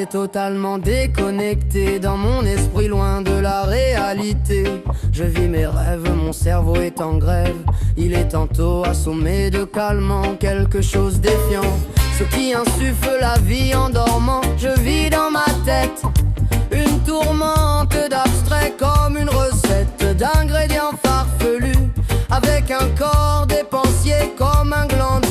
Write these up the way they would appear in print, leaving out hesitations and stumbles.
C'est totalement déconnecté dans mon esprit, loin de la réalité. Je vis mes rêves, mon cerveau est en grève. Il est tantôt assommé de calmant, quelque chose défiant. Ce qui insuffle la vie en dormant. Je vis dans ma tête une tourmente d'abstrait, comme une recette d'ingrédients farfelus, avec un corps dépensier comme un glandu.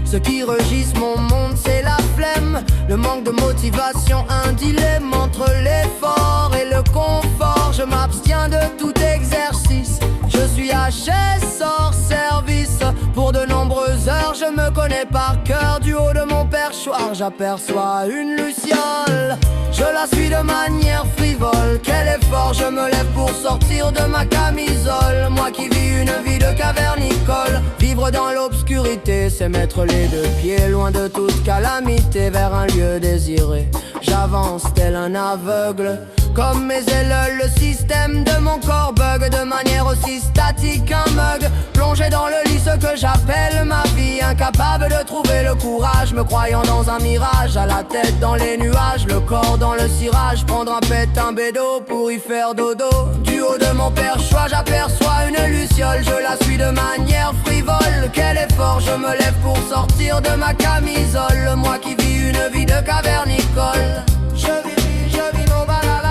Ce qui regisse mon monde, c'est la flemme, le manque de motivation, un dilemme entre l'effort et le confort. Je m'abstiens de tout exercice, je suis HS hors service. Pour de nombreuses heures, je me connais par cœur. Du haut de mon perchoir, j'aperçois une luciole. Je la suis de manière frivole. Quel effort, je me lève pour sortir de ma camisole. Moi qui vis une vie de cavernicole. Vivre dans l'obscurité, c'est mettre les deux pieds loin de toute calamité, vers un lieu désiré. J'avance tel un aveugle, comme mes ailes, le système de mon corps bug de manière aussi statique qu'un mug. Plongé dans le lit, ce que j'appelle ma vie, incapable de trouver le courage, me croyant dans un mirage, à la tête dans les nuages, le corps dans le cirage, prendre un pet, un bédo pour y faire dodo. Du haut de mon perchoir, j'aperçois une luciole, je la suis de manière frivole. Quel effort, je me lève pour sortir de ma camisole, moi qui vis une vie de cavernicole. Je vis nos balala.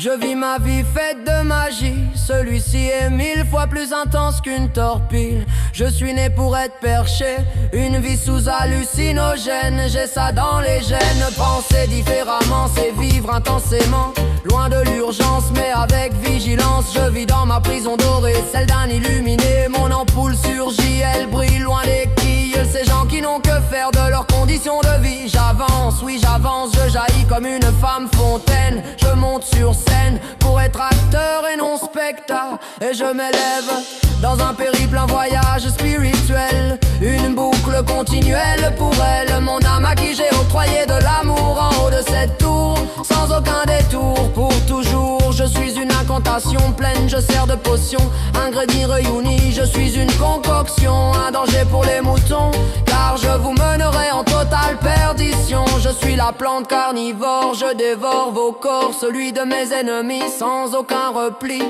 Je vis ma vie faite de magie, celui-ci est 1000 fois plus intense qu'une torpille. Je suis né pour être perché, une vie sous hallucinogène. J'ai ça dans les gènes, penser différemment, c'est vivre intensément. Loin de l'urgence mais avec vigilance, je vis dans ma prison dorée, celle d'un illuminé. Mon ampoule surgit, elle brille loin des quilles. Ces gens qui n'ont que faire de leurs conditions de vie. J'avance, oui j'avance, je jaillis comme une femme fontaine. Je monte sur scène pour être acteur et non spectacle. Et je m'élève dans un périple, un voyage spirituel, une boucle continuelle pour elle. Mon âme à qui j'ai octroyé de l'amour en haut de cette tour, sans aucun détour, pour toujours. Je suis une incantation pleine, je sers de potion, ingrédients réunis, je suis une concoction, un danger pour les moutons, car je vous mènerai en totale perdition. Je suis la plante carnivore, je dévore vos corps, celui de mes ennemis, sans aucun repli.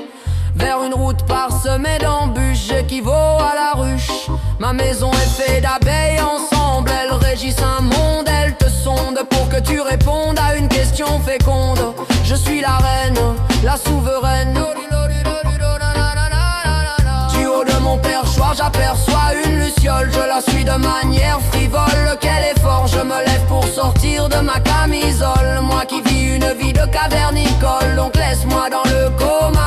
Vers une route parsemée d'embûches, j'équivaut à la ruche. Ma maison est faite d'abeilles ensemble, elles régissent un monde, elles te sondent pour que tu répondes à une question féconde. Je suis la reine, la souveraine. Du haut de mon perchoir, j'aperçois une luciole, je la suis de manière frivole. Quel effort, je me lève pour sortir de ma camisole, moi qui vis une vie de cavernicole. Donc laisse-moi dans le coma